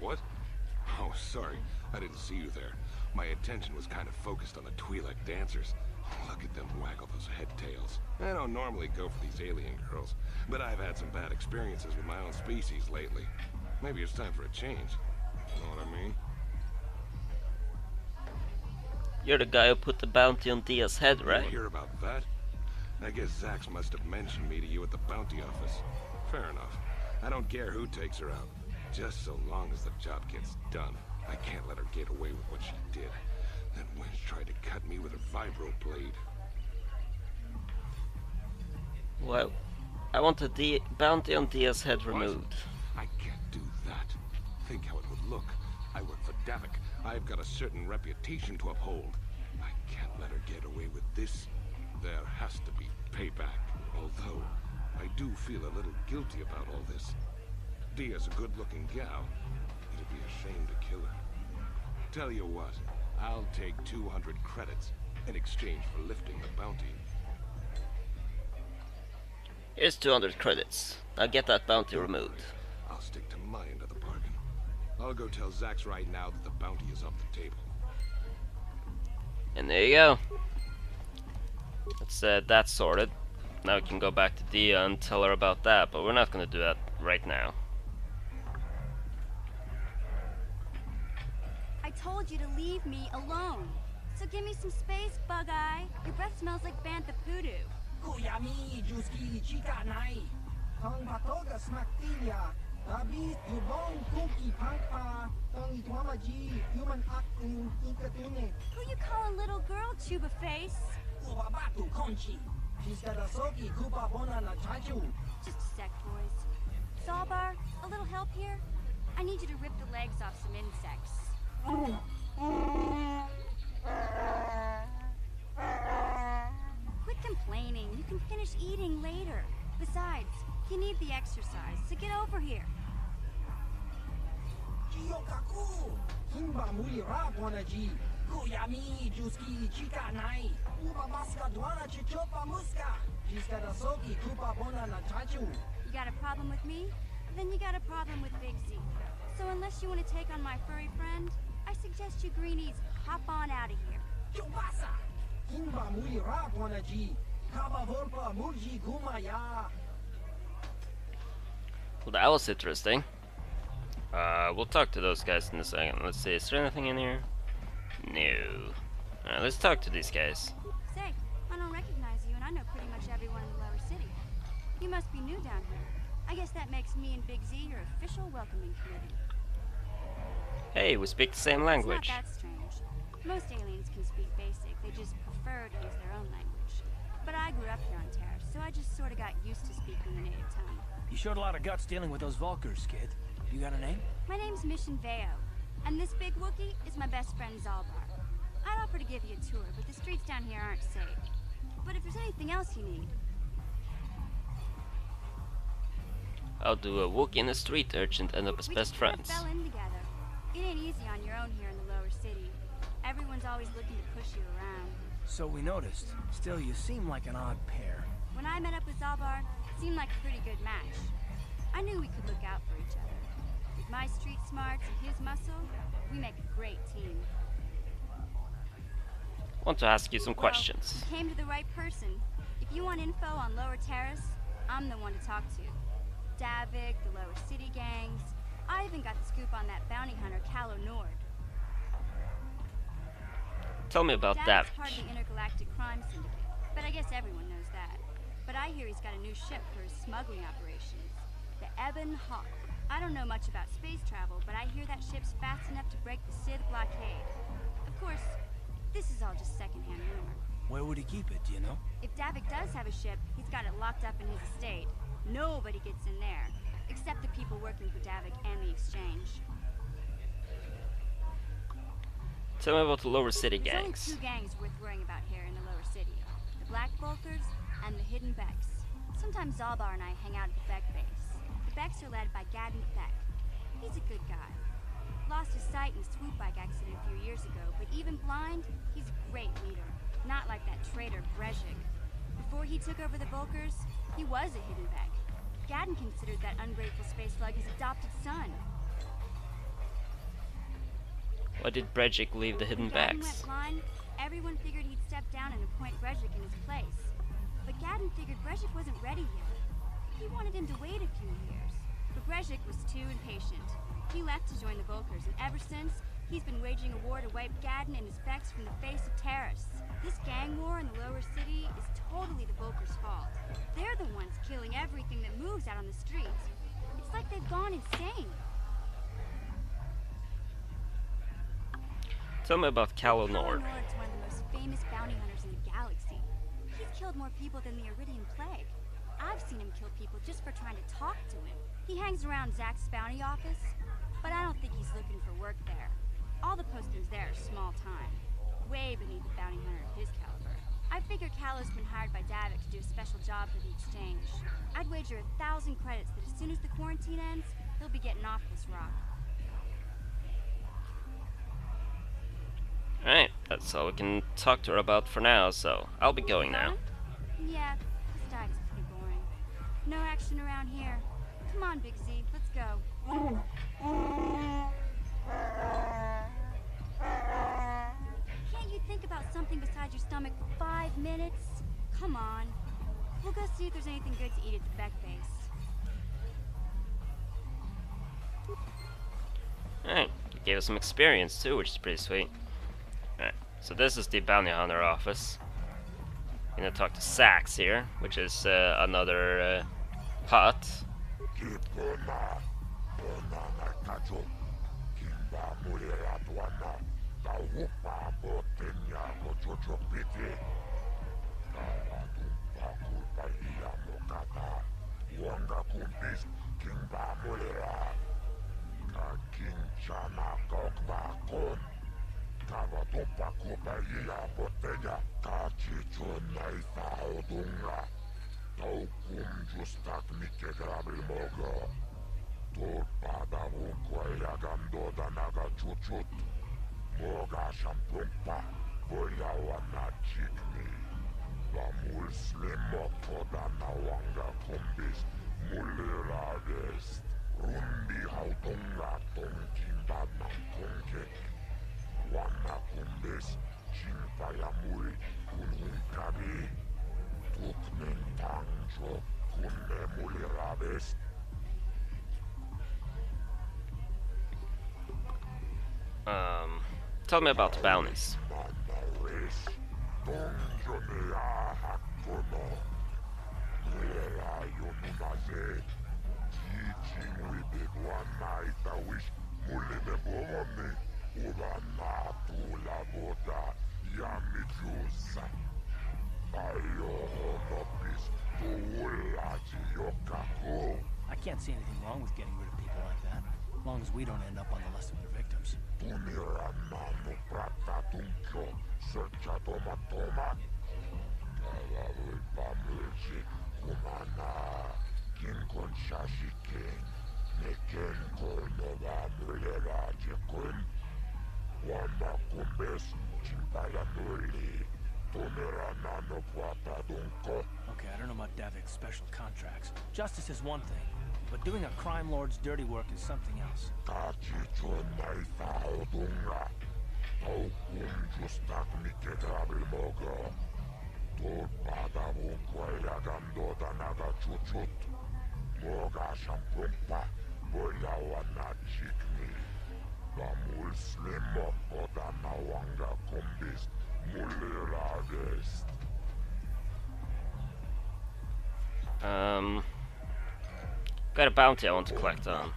What? Oh, sorry. I didn't see you there. My attention was kind of focused on the Twi'lek dancers. Look at them waggle those head tails. I don't normally go for these alien girls, but I've had some bad experiences with my own species lately. Maybe it's time for a change. You know what I mean? You're the guy who put the bounty on Dia's head, right? You hear about that? I guess Zax must have mentioned me to you at the bounty office. Fair enough. I don't care who takes her out. Just so long as the job gets done. I can't let her get away with what she did. That wench tried to cut me with her vibro blade. Well, I want the bounty on Dia's head removed. I can't do that. Think how it would look. I work for Davik. I've got a certain reputation to uphold. I can't let her get away with this. There has to be payback. Although, I do feel a little guilty about all this. Dia's a good-looking gal. It'd be a shame to kill her. Tell you what, I'll take 200 credits in exchange for lifting the bounty. Here's 200 credits. I'll get that bounty removed. I'll stick to my end of the bargain. I'll go tell Zax right now that the bounty is off the table. And there you go. That's sorted. Now we can go back to Dia and tell her about that, but we're not gonna do that right now. I told you to leave me alone. So give me some space, Bug-Eye. Your breath smells like bantha poodoo. Kuyami, Juski, Chica, Nai. Tong Patoga, Smaktilia. Abis, Yubong, Kuki, Pangpa. Tong Itwamaji, Human Acting, Ikatune. Who you calling little girl, Chuba Face? Ubabatu, Conchi. She's got a soki, Kupa Bonana, Chachu. Just a sec, boys. Zalbar, a little help here? I need you to rip the legs off some insects. Quit complaining. You can finish eating later. Besides, you need the exercise, so get over here. Chiyokaku. Kimba Muri Rabonaji. Kuyami, Juski, Chica, Nai. Ubabaska, Dwana, Chichopa, Muska. She's got a soki, Kupa Bonana, Chachu. You got a problem with me? Then you got a problem with Big Z. So unless you want to take on my furry friend, I suggest you greenies hop on out of here. Chubasa. Kimba Muri Rabonaji. Kaba Volpa, Murji, Gumaya. Well, that was interesting. We'll talk to those guys in a second. Let's see, is there anything in here? No. Alright, let's talk to these guys. Say, I don't recognize you, and I know pretty much everyone in the lower city. You must be new down here. I guess that makes me and Big Z your official welcoming committee. Hey, we speak the same language. It's not that strange. Most aliens can speak basic, they just prefer to use their own language. But I grew up here on Terra, so I just sort of got used to speaking the native tongue. You showed a lot of guts dealing with those Vulkars, kid. You got a name? My name's Mission Veo, and this big Wookiee is my best friend Zalbar. I'd offer to give you a tour, but the streets down here aren't safe. But if there's anything else you need... I'll do a Wookiee in the street urchin end up as best friends. We fell in together. It ain't easy on your own here in the lower city. Everyone's always looking to push you around. So we noticed. Still, you seem like an odd pair. When I met up with Zalbar, it seemed like a pretty good match. I knew we could look out for each other. With my street smarts and his muscle, we make a great team. I want to ask you some questions. You came to the right person. If you want info on Lower Terrace, I'm the one to talk to. Davik, the Lower City gangs. I even got the scoop on that bounty hunter, Calo Nord. Tell me about that. Davik's part of the Intergalactic Crime Syndicate, but I guess everyone knows that. But I hear he's got a new ship for his smuggling operations, the Ebon Hawk. I don't know much about space travel, but I hear that ship's fast enough to break the Sith blockade. Of course, this is all just secondhand rumor. Where would he keep it, do you know? If Davik does have a ship, he's got it locked up in his estate. Nobody gets in there, except the people working for Davik and the Exchange. Tell me about the Lower City There's gangs. only two gangs worth worrying about here in the Lower City. The Black Vulkars and the Hidden Becks. Sometimes Zalbar and I hang out at the Beck base. The Becks are led by Gadden Beck. He's a good guy. Lost his sight in a swoop bike accident a few years ago, but even blind, he's a great leader. Not like that traitor Brezhig. Before he took over the Vulkars, he was a Hidden Beck. Gadden considered that ungrateful space slug his adopted son. Why did Bredzik leave the hidden When Gadden backs? went blind, everyone figured he'd step down and appoint Bredzik in his place. But Gadden figured Bredzik wasn't ready yet. He wanted him to wait a few years. But Bredzik was too impatient. He left to join the Volkers, and ever since, he's been waging a war to wipe Gadden and his Vex from the face of Terrace. This gang war in the lower city is totally the Volkers' fault. They're the ones killing everything that moves out on the streets. It's like they've gone insane. Tell me about Calo Nord. Nord's one of the most famous bounty hunters in the galaxy. He's killed more people than the Iridian Plague. I've seen him kill people just for trying to talk to him. He hangs around Zack's bounty office, but I don't think he's looking for work there. All the postings there are small time, way beneath a bounty hunter of his caliber. I figure Calo's been hired by Davik to do a special job for the exchange. I'd wager 1,000 credits that as soon as the quarantine ends, he'll be getting off this rock. Alright, that's all we can talk to her about for now, so I'll be going now. Yeah, this diet is pretty boring. No action around here. Come on, Big Z, let's go. Can't you think about something besides your stomach for 5 minutes? Come on. We'll go see if there's anything good to eat at the Beck base. Alright, gave us some experience too, which is pretty sweet. Alright, so this is the bounty hunter office. Gonna talk to Sax here, which is another hut. Tell me about the bounties. I can't see anything wrong with getting rid of people like that, as long as we don't end up on the list of their victims. Okay, I don't know about Davik's special contracts. Justice is one thing, but doing a crime lord's dirty work is something else. Got a bounty I want to collect on.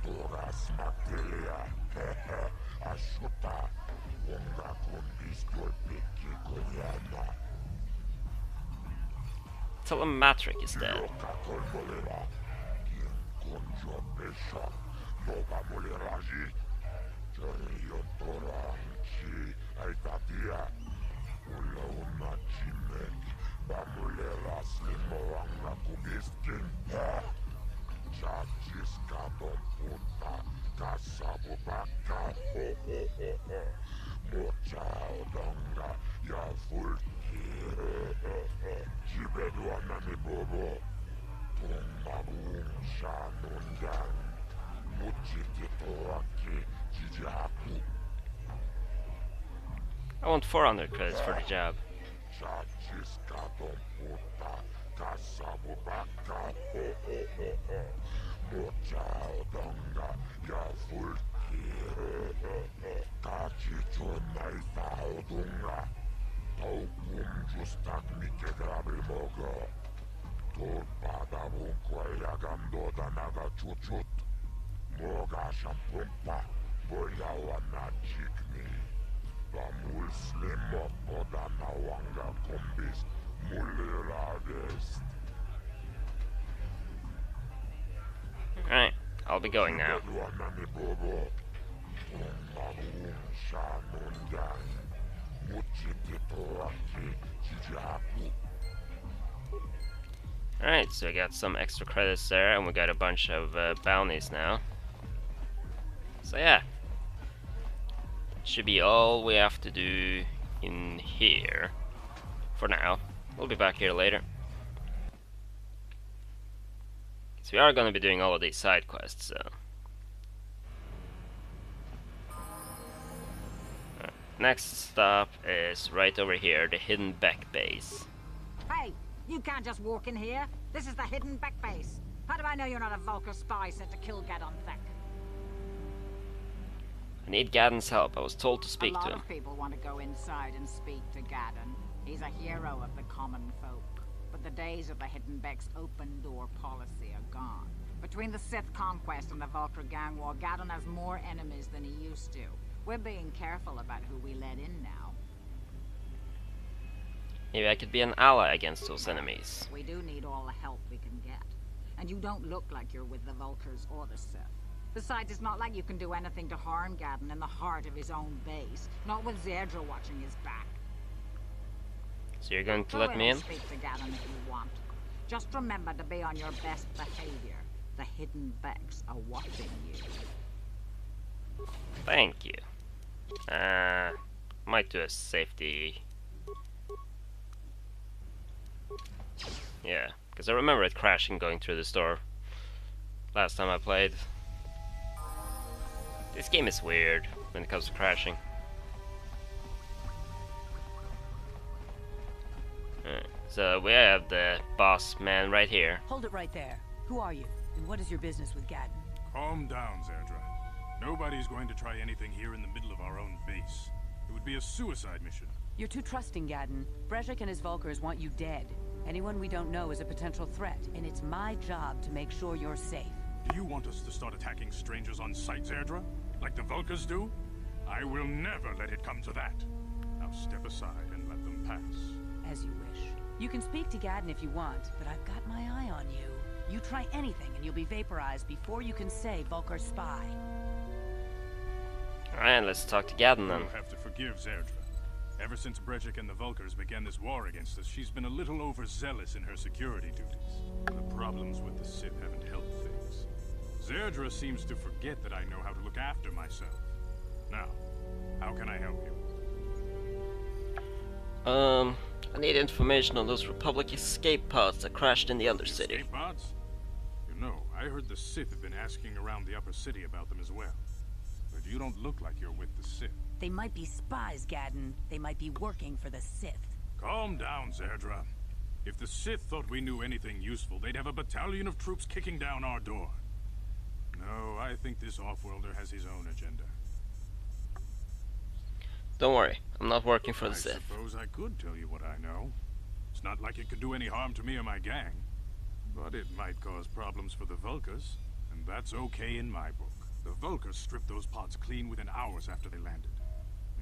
Telematric is dead. I want 400 credits for the job. Alright, I'll be going now. Alright, so we got some extra credits there, and we got a bunch of bounties now. So yeah, should be all we have to do in here for now. We'll be back here later. So we are going to be doing all of these side quests, so. Next stop is right over here, the Hidden Beck base. Hey, you can't just walk in here. This is the Hidden Beck base. How do I know you're not a Vulkar spy sent to kill Gadon Thek? I need Gadon's help. I was told to speak to him. A lot of people want to go inside and speak to Gadon. He's a hero of the common folk. But the days of the Hidden Beck's open door policy are gone. Between the Sith conquest and the Vulkar gang war, Gadon has more enemies than he used to. We're being careful about who we let in now. Maybe I could be an ally against those enemies. We do need all the help we can get. And you don't look like you're with the Vulkars or the Sith. Besides, it's not like you can do anything to harm Gadon in the heart of his own base. Not with Zerdra watching his back. So you're going to Go let me in? Speak to Gadon if you want. Just remember to be on your best behavior. The Hidden Becks are watching you. Thank you. Might do a safety. Yeah, because I remember it crashing going through the store last time I played. This game is weird when it comes to crashing. So we have the boss man right here. Hold it right there. Who are you? And what is your business with Gadon? Calm down, Zerdra. Nobody's going to try anything here in the middle of our own base. It would be a suicide mission. You're too trusting, Gadon. Brejik and his Vulkars want you dead. Anyone we don't know is a potential threat, and it's my job to make sure you're safe. Do you want us to start attacking strangers on sight, Zerdra? Like the Vulkars do? I will never let it come to that. Now step aside and let them pass. As you wish. You can speak to Gadon if you want, but I've got my eye on you. You try anything and you'll be vaporized before you can say Vulkar spy. Alright, let's talk to Gadon then. You'll have to forgive Zerdra. Ever since Brejik and the Vulkars began this war against us, she's been a little overzealous in her security duties. The problems with the Sith haven't helped things. Zerdra seems to forget that I know how to look after myself. Now, how can I help you? I need information on those Republic escape pods that crashed in the Undercity. Escape pods? You know, I heard the Sith have been asking around the upper city about them as well. But you don't look like you're with the Sith. They might be spies, Gadon. They might be working for the Sith. Calm down, Zerdra. If the Sith thought we knew anything useful, they'd have a battalion of troops kicking down our door. No, I think this off-worlder has his own agenda. Don't worry, I'm not working for the I Sith. suppose I could tell you what I know. It's not like it could do any harm to me or my gang. But it might cause problems for the Vulkars, and that's okay in my book. The Vulkars stripped those pods clean within hours after they landed.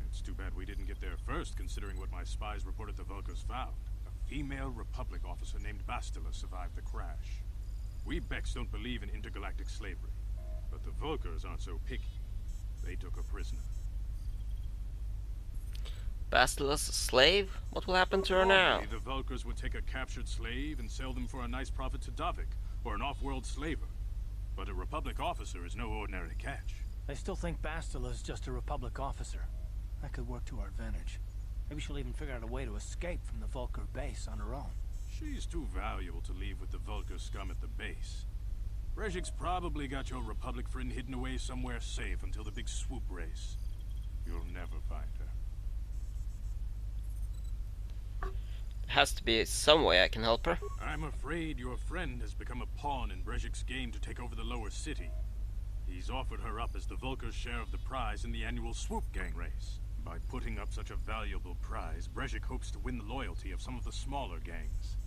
It's too bad we didn't get there first, considering what my spies reported the Vulkars found. A female Republic officer named Bastila survived the crash. We Becks don't believe in intergalactic slavery, but the Vulkars aren't so picky. They took her prisoner. Bastila's a slave? What will happen to her now? Normally, the Vulkars would take a captured slave and sell them for a nice profit to Davik, or an off-world slaver. But a Republic officer is no ordinary catch. I still think Bastila's just a Republic officer. That could work to our advantage. Maybe she'll even figure out a way to escape from the Vulkar base on her own. She's too valuable to leave with the Vulkar scum at the base. Brejik's probably got your Republic friend hidden away somewhere safe until the big swoop race. You'll never find her. has to be some way I can help her. I'm afraid your friend has become a pawn in Brejik's game to take over the lower city. He's offered her up as the Vulkar's share of the prize in the annual Swoop Gang race. By putting up such a valuable prize, Brejik hopes to win the loyalty of some of the smaller gangs.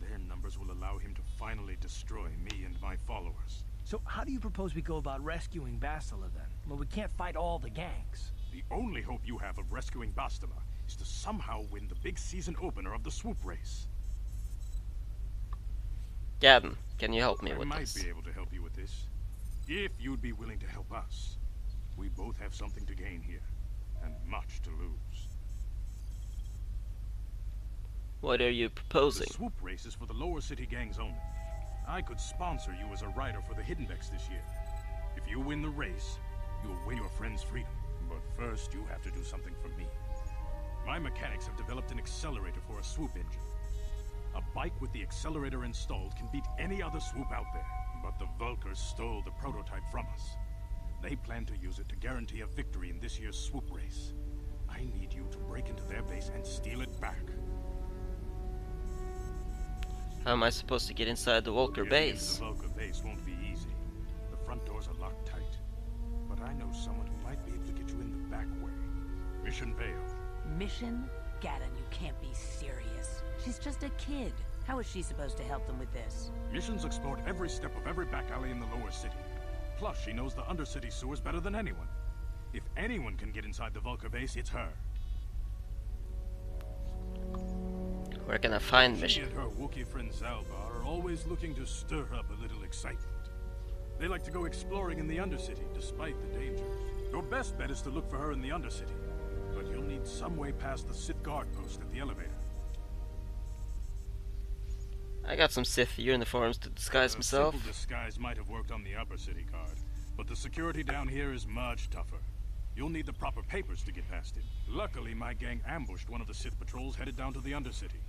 Their numbers will allow him to finally destroy me and my followers. So how do you propose we go about rescuing Bastila then? Well, we can't fight all the gangs. The only hope you have of rescuing Bastila is to somehow win the big season opener of the Swoop race. Gaden, can you help me I with might this? be able to help you with this. If you'd be willing to help us. We both have something to gain here, and much to lose. What are you proposing? The Swoop race is for the lower city gangs only. I could sponsor you as a rider for the Hiddenbecks this year. If you win the race, you'll win your friend's freedom. But first, you have to do something for me. My mechanics have developed an accelerator for a swoop engine. A bike with the accelerator installed can beat any other swoop out there. But the Vulkars stole the prototype from us. They plan to use it to guarantee a victory in this year's swoop race. I need you to break into their base and steal it back. How am I supposed to get inside the Vulkar Getting into base? the Vulkar base won't be easy. The front doors are locked tight. But I know someone who might be able to get you in the back way. Mission Vale. Mission? Gaden, you can't be serious. She's just a kid. How is she supposed to help them with this? Mission's explored every step of every back alley in the lower city. Plus, she knows the undercity sewers better than anyone. If anyone can get inside the Vulkar base, it's her. Where can I find She Mission? and her Wookiee friend Zalbar are always looking to stir up a little excitement. They like to go exploring in the Undercity, despite the dangers. Your best bet is to look for her in the Undercity, but you'll need some way past the Sith guard post at the elevator. I got some Sith uniforms to disguise A myself. simple disguise might have worked on the Upper City guard, but the security down here is much tougher. You'll need the proper papers to get past it. Luckily, my gang ambushed one of the Sith patrols headed down to the Undercity.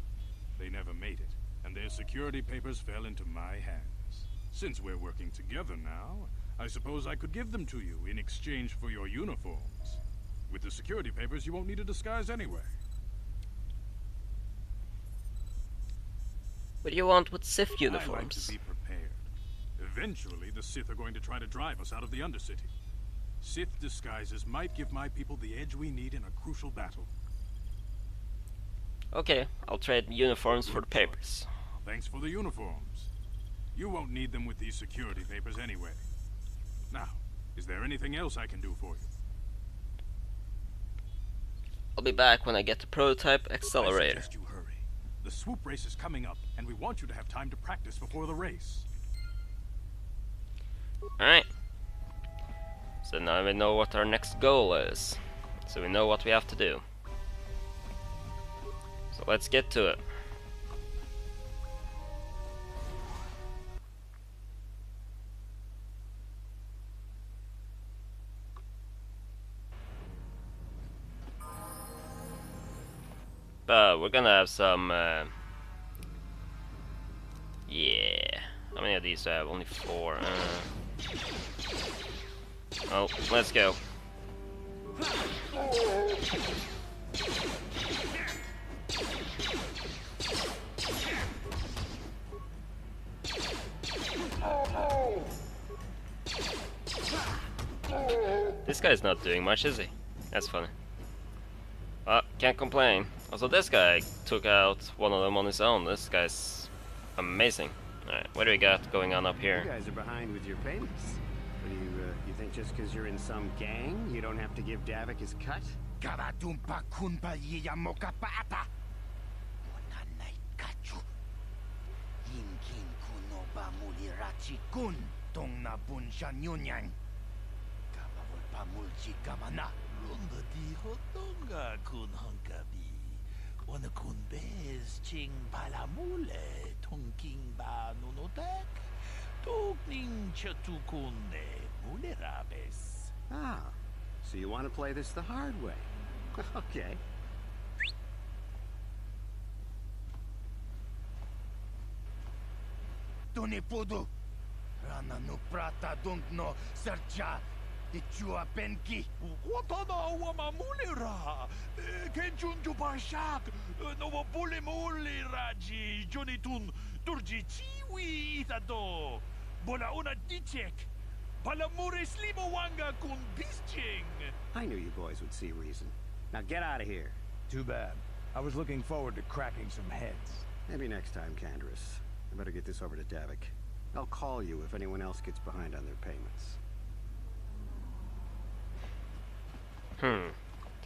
They never made it, and their security papers fell into my hands. Since we're working together now, I suppose I could give them to you in exchange for your uniforms. With the security papers, you won't need a disguise anyway. What do you want with Sith I like uniforms? to be prepared. Eventually, the Sith are going to try to drive us out of the Undercity. Sith disguises might give my people the edge we need in a crucial battle. Okay, I'll trade uniforms for the Good choice. papers. Thanks for the uniforms. You won't need them with these security papers anyway. Now, is there anything else I can do for you? I'll be back when I get the prototype I accelerator. suggest you hurry. The swoop race is coming up, and we want you to have time to practice before the race. Alright. So now we know what our next goal is. So we know what we have to do. So let's get to it. But we're gonna have some yeah. How many of these do I have? Only 4. Oh, let's go. This guy's not doing much, is he? That's funny. Well, can't complain. Also, this guy took out one of them on his own. This guy's amazing. Alright, what do we got going on up You here? guys are behind with your payments. What do you think just because you're in some gang, you don't have to give Davik his cut? Karatumpa kunpa yiyamoka paata. Monanay kachu. Yinkin kuno ba mulirachi kun. Tong na bunsha nyunyang. Kamawal pa mulchi kamana. Runda di hotonga kun hunkabi. Wana kun bez ching palamule. Tongking ba nunotek. Togning chatukunde mulerabes. Ah, so you want to play this the hard way. Okay. Tuni pudu. Rana no prata don't no sercha. Ichua penki. Watana wamamulira. Kenchunju barshak. Nova bule muli raji. Jonitun turji chiwi itado. Bola una dichek. Palamure slimo wanga kun bisching. I knew you boys would see reason. Now get out of here. Too bad. I was looking forward to cracking some heads. Maybe next time, Canderous. I better get this over to Davik. I'll call you if anyone else gets behind on their payments.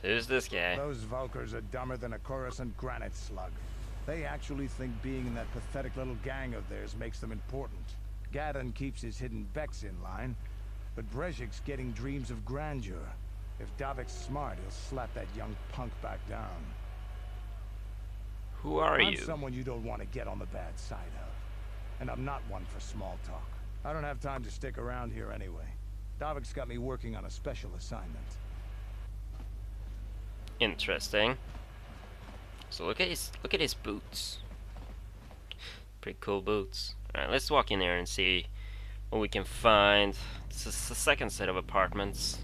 Who's this guy? Those Vulkars are dumber than a Coruscant granite slug. They actually think being in that pathetic little gang of theirs makes them important. Gadon keeps his hidden Vex in line, but Brezhik's getting dreams of grandeur. If Davik's smart, he'll slap that young punk back down. Who are I'm you? someone you don't want to get on the bad side of. And I'm not one for small talk. I don't have time to stick around here anyway. Davik's got me working on a special assignment. Interesting. So look at his boots. Pretty cool boots. Alright, let's walk in there and see what we can find. This is the second set of apartments.